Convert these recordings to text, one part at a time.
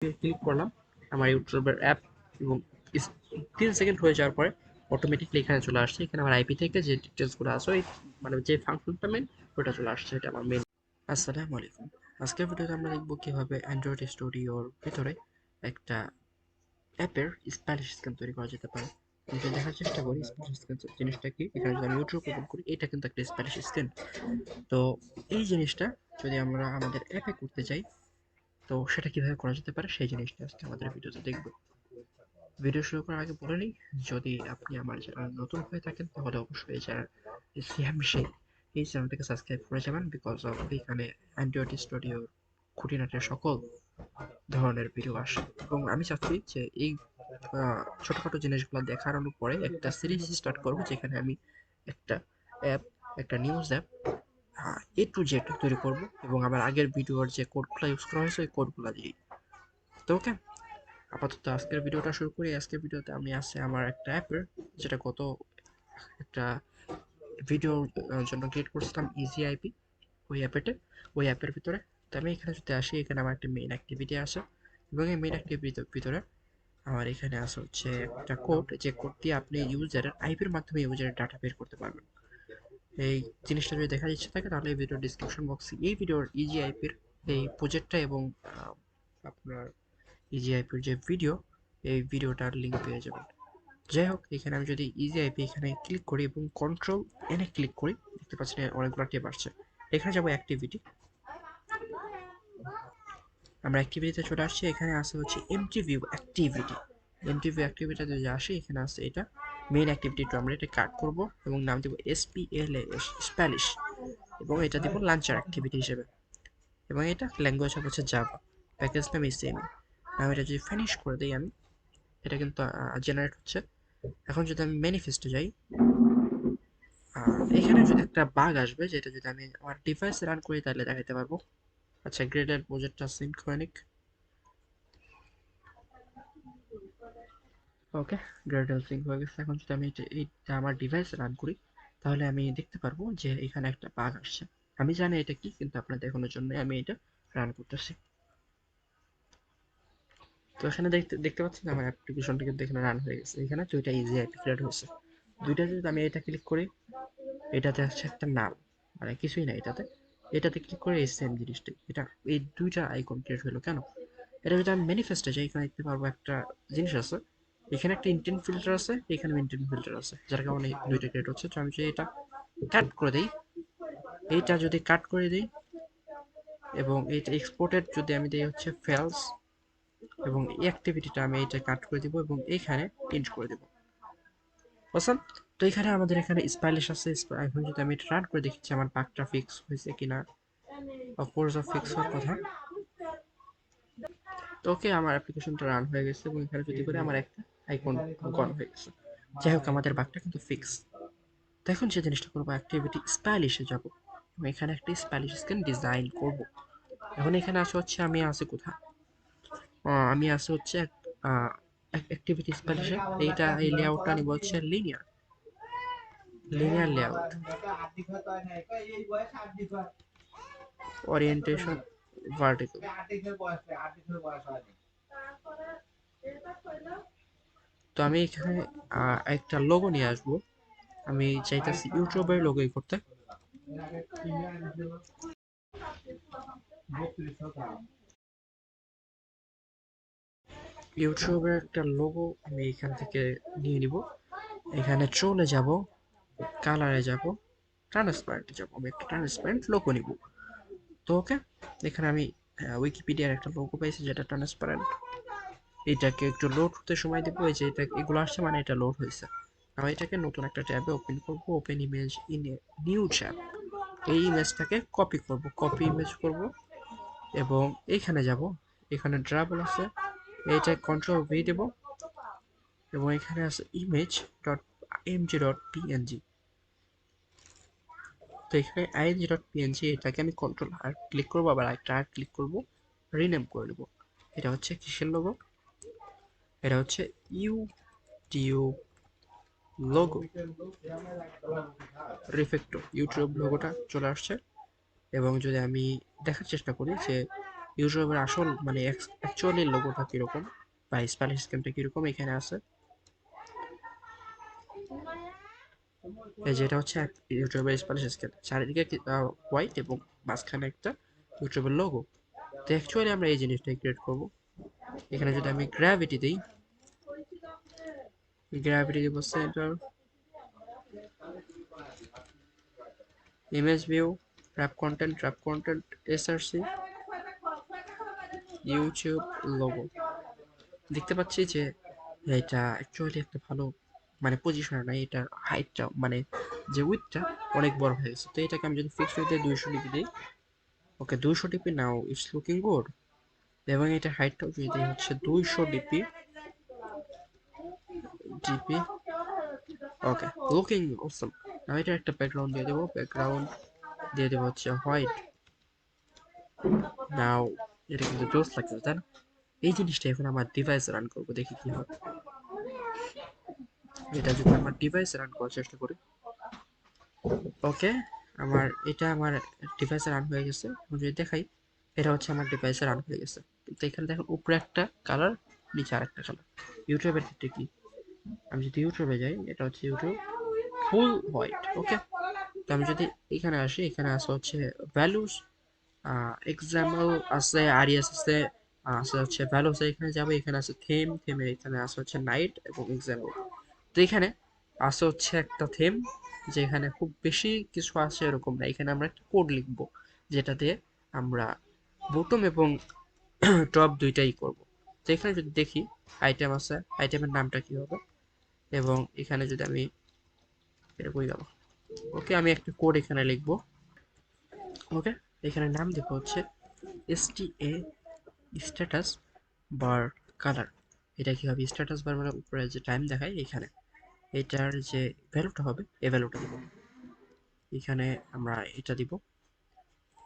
Click করলাম আমার ইউটিউবের অ্যাপ এবং 3 সেকেন্ড হয়ে যাওয়ার পরে অটোমেটিকলি এখানে চলে আসছে। এখানে আমার আইপি থেকে যে ডিটেলসগুলো আছে ওই মানে যে ফাংশনটা মেন ওটা চলে আসছে। এটা আমার মেন। আসসালামু আলাইকুম। আজকের ভিডিওতে আমরা দেখব কিভাবে অ্যান্ড্রয়েড স্টুডিওর ভিতরে একটা অ্যাপের স্প্যানিশ স্ক্যান তৈরি করা যেতে পারে। আমি যদি দেখার চেষ্টা করি স্প্যানিশ স্ক্যান জিনিসটা কি, এখানে যদি আমি ইউটিউব ওপেন করি এটা কিন্তু একটা স্প্যানিশ স্ক্যান। তো এই জিনিসটা যদি আমরা আমাদের অ্যাপে করতে চাই তো সেটা কিভাবে করা যেতে পারে সেই জিনিসটা আজকে আমাদের ভিডিওতে দেখব। ভিডিও শুরু করার আগে বলে নিই, যদি আপনি আমার চ্যানেল নতুন হয়ে থাকেন তাহলে অবশ্যই এই চ্যানেল সিয়াম শেখ এই চ্যানেলটাকে সাবস্ক্রাইব করে যাবেন, বিকজ অফ এখানে অ্যান্ড্রয়েড স্টুডিও খুঁটিনাটির সকল ধরনের ভিডিও আসে। এবং আমি চাচ্ছি যে এই ছোটখাটো জিনিসগুলো দেখানোর পরে একটা সিরিজ স্টার্ট করবো যেখানে আমি একটা অ্যাপ, একটা news app A to Z তৈরি করব এবং আমার আগের ভিডিওর যে কোডগুলো ইউজ করা হয়েছে ওই কোডগুলো দিই। তো ওকে, আপাতত আজকের ভিডিওটা শুরু করি। আজকের ভিডিওতে আমি আছে আমার একটা অ্যাপের, যেটা গত একটা ভিডিওর জন্য ক্রিয়েট করছিলাম ইজি আইপি ওই অ্যাপেতে, ওই অ্যাপের ভিতরে। তো আমি এখানে যদি আসি এখানে আমার একটা মেইন অ্যাক্টিভিটি আছে এবং এই মেইন অ্যাক্টিভিটির ভিতরে আমার এখানে আছে হচ্ছে একটা কোড, যে কোড দিয়ে আপনি ইউজারের আইপির মাধ্যমে ইউজারের ডাটা বের করতে পারবেন। এই জিনিসটা যদি দেখার ইচ্ছে থাকে তাহলে এই ভিডিওর ডিসক্রিপশন বক্সে এই ভিডিওর ইজি আইপির এই প্রজেক্টটা এবং আপনার ইজি আইপির যে ভিডিও, এই ভিডিওটার লিঙ্ক পেয়ে যাবেন। যাই হোক, এখানে আমি যদি ইজি আইপি এখানে ক্লিক করি এবং কন্ট্রোল এনে ক্লিক করি, দেখতে পাচ্ছেন অনেকগুলো ট্যাব আসছে। এখানে যাবো অ্যাক্টিভিটি, আমরা অ্যাক্টিভিটিতে চলে আসছি। এখানে আছে হচ্ছে empty view activity. Empty view অ্যাক্টিভিটিতে যদি আসি এখানে আছে এটা মেইন অ্যাক্টিভিটি, তো আমরা এটা কাট করব এবং নাম দেবো এসপিএলএস স্প্যানিশ, এবং এটা দেবো লাঞ্চার অ্যাক্টিভিটি হিসেবে, এবং এটা ল্যাঙ্গুয়েজ হচ্ছে জাভা, প্যাকেজ নাম সেম। আমি এটা যদি ফিনিশ করে দিই, আমি এটা কিন্তু জেনারেট হচ্ছে। এখন যদি আমি ম্যানিফেস্টে যাই, এখানে যদি একটা বাগ আসবে যেটা যদি আমি আমার ডিভাইসে রান করি তাহলে দেখাতে পারবো। আচ্ছা, গ্রেডের প্রজেক্টটা সিনক্রনিক, ওকে, গ্রেডেল সিঙ্ক হয়ে গেছে। এখন যদি আমি এইটা আমার ডিভাইসে রান করি তাহলে আমি দেখতে পারবো যে এখানে একটা বাগ আসছে। আমি জানি এটা কি, কিন্তু আপনার দেখানোর জন্য আমি এটা রান করতেছি। তো এখানে দেখতে দেখতে পাচ্ছেন আমার অ্যাপ্লিকেশনটা কিন্তু এখানে রান হয়ে গেছে। এখানে দুইটা ইজি আইপি ক্রিয়েট হয়েছে। দুইটা যদি আমি এটা ক্লিক করি, এটাতে আছে একটা নাম, মানে কিছুই না এটাতে। এটাতে ক্লিক করে এই সেম জিনিসটাই, এটা এই দুইটা আইকন ক্রিয়েট হলো কেন? এটা যদি আমি ম্যানিফেস্টে যাই এখানে দেখতে পারবো একটা জিনিস আছে। এখানে একটা ইন্টেন্ট ফিল্টার আছে, এখানে ইন্টেন্ট ফিল্টার আছে, যার কারণে দুইটা ক্রিয়েট হচ্ছে। তো আমি যদি এটা কাট করে দিই, এইটা যদি কাট করে দিই এবং এইটা এক্সপোর্টেড যদি আমি দিই হচ্ছে ফেলস, এবং এই অ্যাক্টিভিটিটা আমি এইটা কাট করে দিব এবং এইখানে প্রিন্ট করে দেব। বুঝছেন? তো এখানে আমাদের এখানে স্টাইলিশ আছে। এখন যদি আমি এটা রান করে দেখি যে আমার বাগটা ফিক্স হয়েছে কিনা, অফকোর্স ফিক্স হওয়ার কথা। তো ওকে, আমার অ্যাপ্লিকেশনটা রান হয়ে গেছে এবং এখানে যদি করে আমার একটা আইকন গন হয়ে গেছে। যাই হোক, আমাদের বাগটা কিন্তু ফিক্স। তো এখন যে জিনিসটা করবো, অ্যাক্টিভিটি স্টাইলিশে যাব এবং এখানে একটা স্টাইলিশ স্ক্রিন ডিজাইন করব। এখন এখানে আছে হচ্ছে আমি আছি কোথায়, আমি আছি হচ্ছে অ্যাক্টিভিটি স্টাইলিশে। এইটা এই লেআউটটা নিব হচ্ছে linear, linear layout, orientation vertical. তো আমি এখানে একটা লোগো নিয়ে আসবো। আমি চাইতেছি ইউটিউবের লোগোই করতে। ইউটিউবের একটা লোগো আমি এখান থেকে নিয়ে নিব। এখানে চলে যাব, কালারে যাব, ট্রান্সপারেন্টে যাব, আমি একটা ট্রান্সপারেন্ট লোগো নিব। তো ওকে, এখানে আমি উইকিপিডিয়ার একটা লোগো পাইছি যেটা ট্রান্সপারেন্ট। এটাকে একটু লোড হতে সময় দেবো। এই যে এটা এগুলো আসছে মানে এটা লোড হয়েছে। আমি এটাকে নতুন একটা ট্যাবে ওপেন করব, open image in a new tab. এই ইমেজটাকে কপি করব, কপি ইমেজ করব এবং এইখানে যাব, এখানে ড্রাবল আছে, এইটা কন্ট্রোল ভি দেব এবং এখানে আছে image dot MG dot PNG. তো এখানে আইএনজি ডট পিএনজি, এটাকে আমি কন্ট্রোল আর ক্লিক করবো, আবার একটা আর ক্লিক করব, রিনেম করে নেব। এটা হচ্ছে কিসের লোগো? এটা হচ্ছে ইউটিউব লোগো, রিফেক্টো ইউটিউব লোগোটা চলে আসছে। এবং যদি আমি দেখার চেষ্টা করি যে ইউটিউবের আসল মানে অ্যাকচুয়ালি লোগোটা কীরকম বা স্প্যানিশ স্ক্যামটা কীরকম এখানে আছে। এই যে এটা হচ্ছে ইউটিউবের স্প্যানিশ স্ক্যাম, চারিদিকে হোয়াইট এবং মাঝখানে একটা ইউটিউবের লোগো। তো অ্যাকচুয়ালি আমরা এই জিনিসটাই ক্রিয়েট করব। এখানে যদি আমি গ্র্যাভিটি দিই, গ্র্যাভিটি দিব centre, image view, trap content, SRC, YouTube logo. দেখতে পাচ্ছি যে এটা অ্যাকচুয়ালি একটা ভালো মানে পজিশন নাই, এটার হাইটটা মানে যে উইথটা অনেক বড় হয়ে গেছে। তো এটাকে আমি যদি ফিক্স উইথে 200 ডিপি দিই, ওকে 200 DP now, it's looking good. এবং এটা হাইটটাও যদি দিই হচ্ছে 200 ডিপি, ডিপি, ওকে লুকিং অসম। আমি এটা একটা ব্যাকগ্রাউন্ড দিয়ে দেবো, ব্যাকগ্রাউন্ড দিয়ে দেবো হচ্ছে হোয়াইট। নাও এটা কিন্তু জোস লাগছে তাই না? এই জিনিসটা এখন আমার ডিভাইসে রান করবো, দেখি কি হয়। এটা যদি আমার ডিভাইসে রান করার চেষ্টা করি, ওকে আমার ডিভাইসে রান হয়ে গেছে। যদি দেখাই, এটা হচ্ছে আমার ডিভাইসে রান হয়ে গেছে। কিন্তু এখানে দেখুন উপরে একটা কালার, নিচে আর একটা কালার। ইউটিউবের ক্ষেত্রে কি, আমি যদি ইউটিউবে যাই, এটা হচ্ছে ইউটিউব ফুল হোয়াইট, ওকে। তো আমি যদি এখানে আসি, এখানে আসে হচ্ছে ভ্যালুস, এক্সাম্পল আছে, আরিয়াস আছে, আছে হচ্ছে ভ্যালুস। এখানে যাবো, এখানে আছে থেমে এখানে আছে হচ্ছে নাইট এবং এক্সাম্পল। তো এখানে আছে হচ্ছে একটা থেম, যেখানে খুব বেশি কিছু আছে এরকম না। এখানে আমরা একটা কোড লিখবো, যেটা দিয়ে আমরা বটম এবং টপ দুইটাই করব। তো এখানে যদি দেখি আইটেম আছে, আইটেমের নামটা কি হবে, এবং এখানে যদি আমি এটা কই গেল, ওকে আমি একটা কোড এখানে লিখবো, ওকে। এখানে নাম দেবো হচ্ছে এসটিএ স্ট্যাটাস বার কালার। এটা কি হবে, স্ট্যাটাস বার মানে উপরে যে টাইম দেখায়, এখানে এটার যে ভ্যালুটা হবে এই ভ্যালুটা দিব। এখানে আমরা এটা দিব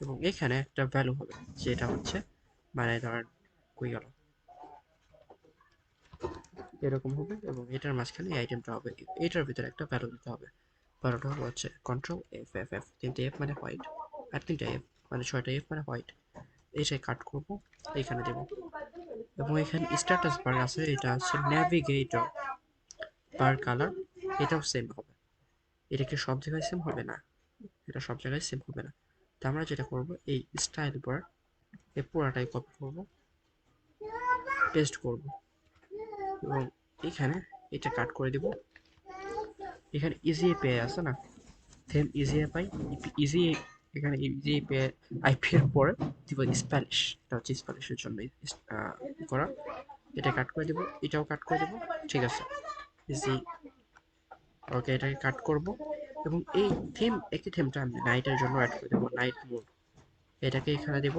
এবং এখানে একটা ভ্যালু হবে যেটা হচ্ছে মানে ধরেন কই গেল, এরকম হবে। এবং এটার মাঝখানে এই আইটেমটা হবে, এটার ভিতরে একটা ভ্যালু দিতে হবে। ভ্যালুটা হবে হচ্ছে কন্ট্রোল এফ এফ এফ, তিনটে এফ মানে হোয়াইট, আর তিনটা এফ মানে 6টা এফ মানে হোয়াইট। এটাই কাট করব, এখানে দেব। এবং এখানে স্ট্যাটাস বার আছে, এটা হচ্ছে ন্যাভিগেটর বার কালার, এটাও সেম হবে। এটা কি সব জায়গায় সেম হবে না, এটা সব জায়গায় সেম হবে না। তো আমরা যেটা করব, এই স্টাইল বার এই পুরাটাই কপি করব, পেস্ট করব, এবং এখানে এটা কাট করে দিব। এখানে ইজি এপিআই আছে না, থেম ইজি এপিআই, ইজি, এখানে ইজি এপিআই আইপি এর পরে দিব স্প্যানিশ, এটা হচ্ছে স্প্যানিশের জন্য করা। এটা কাট করে দিব, এটাও কাট করে দিব, ঠিক আছে ইজি, ওকে। এটাকে কাট করব এবং এই একই থেমটা আমি নাইটের জন্য অ্যাড করে দেবো, নাইট মোড। এটাকে এখানে দেব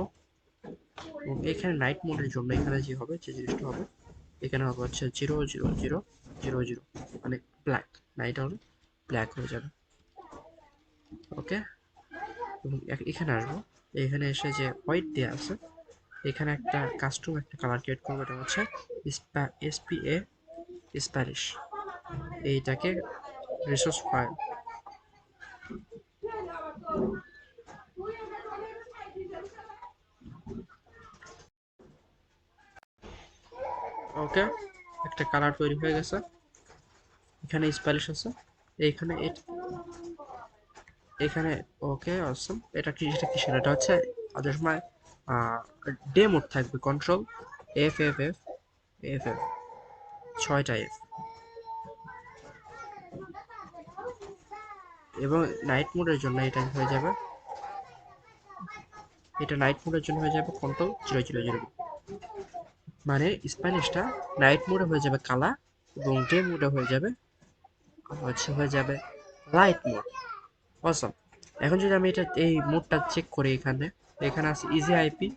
এবং এখানে নাইট মোডের জন্য এখানে যে হবে, যে জিনিসটা হবে, এখানে হবে হচ্ছে 0 0 0 0 0, মানে ব্ল্যাক, নাইট হলে ব্ল্যাক হয়ে যাবে, ওকে। এবং এখানে আসবো, এখানে এসে যে হোয়াইট দেওয়া আছে, এখানে একটা কাস্টম একটা কালার ক্রিয়েট করবো, এটা হচ্ছে এসপিএ স্প্যানিশ। এইটাকে রিসোর্স ফাইল, ওকে, একটা কালার তৈরি হয়ে গেছে। এখানে স্প্যানিশ আছে, এইখানে এখানে, ওকে অসম। এটা কি, এটা কিসের, এটা হচ্ছে ওদের সময় ডে মোড থাকবে, control F F F F F, 6টা এফ। এবং নাইট মোডের জন্য এটা হয়ে যাবে, এটা নাইট মোডের জন্য হয়ে যাবে কন্ট্রোল 0 0 0, মানে স্প্যানিশটা নাইট মোডে হয়ে যাবে কালা, এবং ডে মোডে হয়ে যাবে লাইট মোড, অসম। এখন যদি আমি এটা এই মোডটা চেক করি, এখানে এখানে আছে ইজি আইপি,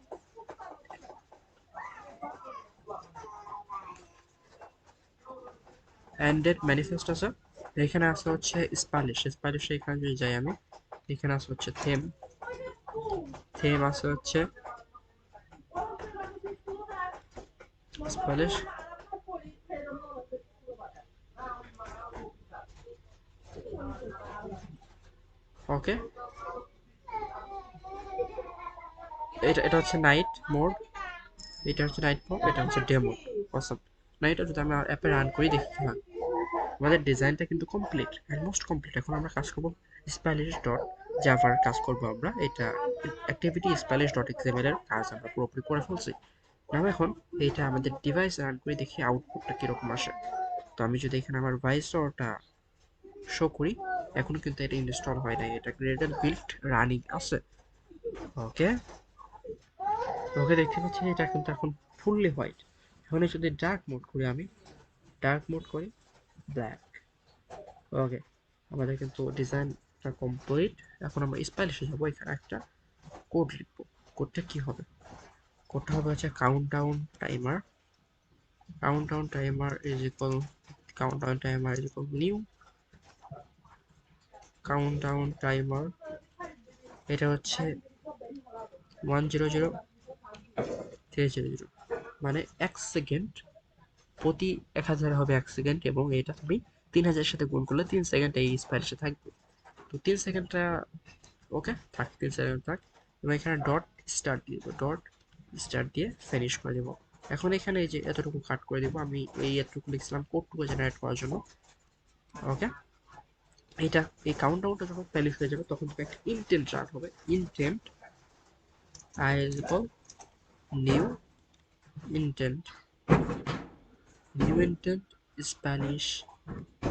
অ্যান্ডেড ম্যানিফেস্ট আছে, এখানে আছে হচ্ছে স্প্যানিশ, এখানে যদি যাই আমি, এখানে আছে হচ্ছে থেম আছে হচ্ছে স্প্যানিশ, ওকে। এটা হচ্ছে নাইট মোড, এটা হচ্ছে নাইট মোড, এটা হচ্ছে ডে মোড। অসম। না এটা যদি আমরা অ্যাপে রান করি দেখি, হ্যাঁ আমাদের ডিজাইনটা কিন্তু কমপ্লিট, অলমোস্ট কমপ্লিট। এখন আমরা কাজ করব স্প্যালিশ ডট জাভার কাজ করব আমরা। এটা অ্যাক্টিভিটি স্প্যালিশ ডট এক্সএমএল এর কাজ আমরা পুরোপুরি করে ফেলছি। নাও এখন এইটা আমাদের ডিভাইস রান করে দেখি আউটপুটটা কিরকম আসে। তো আমি যদি এখানে আমার ভাইসরটা শো করি, এখন কিন্তু এটা ইনস্টল হয় নাই, এটা গ্রেডেল বিল্ড রানিং আছে। ওকে, ওকে দেখতে পাচ্ছি এটা কিন্তু এখন ফুললি হোয়াইট। এখন যদি ডার্ক মোড করি, আমি ডার্ক মোড করি ব্ল্যাক। ওকে, আমাদের কিন্তু ডিজাইনটা কমপ্লিট। এখন আমরা স্টাইলিশে যাবো, এখানে একটা কোড লিখবো। কোডটা কি হবে? কোডটা হবে হচ্ছে countdown timer. Countdown timer is equal, countdown timer is equal new countdown timer. এটা হচ্ছে 100 300, মানে 1 সেকেন্ড প্রতি 1000 হবে 1 সেকেন্ড, এবং এটা তুমি 3000 সাথে গুণ করলে 3 সেকেন্ড এই স্পাইসে থাকবে। তো 3 সেকেন্ডটা ওকে থাক, 3 সেকেন্ড থাক। এবং এখানে ডট স্টার্ট দিয়ে দেবো, ডট স্টার্ট দিয়ে ফিনিশ করে দেবো। এখন এখানে এই যে এতটুকু কাট করে দেবো, আমি এই এতটুকু লিখছিলাম কোডটুকু জেনারেট করার জন্য। ওকে, এইটা এই কাউন্টডাউনটা যখন ফিনিশ হয়ে যাবে তখন তুমি একটা ইনটেন্ট রান হবে। Intent I is equal new intent, new intent Spanish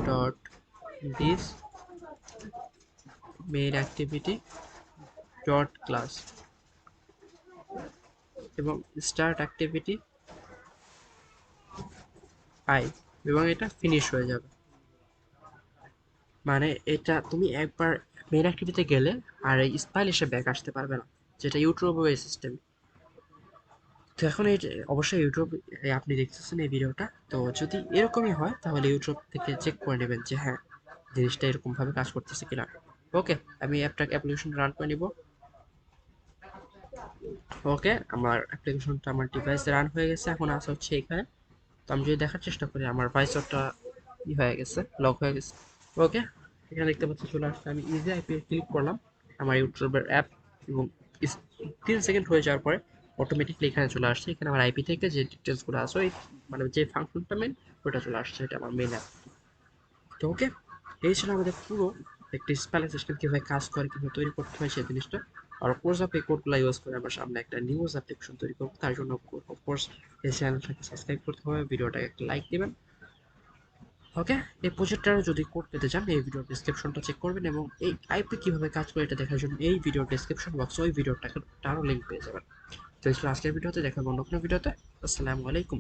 dot this main activity dot class, এবং স্টার্ট অ্যাক্টিভিটি আই, এবং এটা ফিনিশ হয়ে যাবে। মানে এটা তুমি একবার মেইন অ্যাক্টিভিটিতে গেলে আর এই স্পাইলিশে ব্যাক আসতে পারবে না, যেটা ইউটিউব ওই সিস্টেম। তো এখন এই অবশ্যই ইউটিউব আপনি দেখতেছেন এই ভিডিওটা, তো যদি এরকমই হয় তাহলে ইউটিউব থেকে চেক করে নেবেন যে হ্যাঁ জিনিসটা এরকমভাবে কাজ করতেছে কিনা। ওকে, আমি অ্যাপ্লিকেশন রান করে নিব। ওকে, আমার অ্যাপ্লিকেশনটা আমার ডিভাইসে রান হয়ে গেছে, এখন আসা হচ্ছে এখানে। তো আমি যদি দেখার চেষ্টা করি, আমার ভাইসরটা ই হয়ে গেছে, লক হয়ে গেছে। ওকে, এখানে দেখতে পাচ্ছি চলে আসছে। আমি ইজি আইপি ক্লিক করলাম আমার ইউটিউবের অ্যাপ, এবং 3 সেকেন্ড হয়ে যাওয়ার পরে অটোমেটিকলি এখানে চলে আসছে। এখানে আমার আইপি থেকে যে ডিটেলসগুলো আছে, ওই মানে যে ফাংশনটা মেন ওটা চলে আসছে, এটা আমার মেন অ্যাপ। তো ওকে, এই ছিল আমাদের পুরো একটি স্পেলিং সিস্টেম কীভাবে কাজ করে, কীভাবে তৈরি করতে হয় সেই জিনিসটা। আর কোর্স অফ এই কোডগুলো ইউজ করে আমরা সামনে একটা নিউজ অ্যাপ্লিকেশন তৈরি করবো। তার জন্য অফকোর্স এই চ্যানেলটাকে সাবস্ক্রাইব করতে হবে, ভিডিওটাকে একটা লাইক দেবেন। ওকে, এই প্রজেক্টটা যদি কোড পেতে চান এই ভিডিওর ডেসক্রিপশনটা চেক করবেন, এবং এই আইপি কীভাবে কাজ করে এটা দেখার জন্য এই ভিডিওর ডেসক্রিপশন বক্সে ওই ভিডিওটাকে তারও লিঙ্ক পেয়ে যাবেন। তো এই ছিল আজকের ভিডিওতে, দেখা হবে অন্য কোনো ভিডিওতে। আসসালামু আলাইকুম।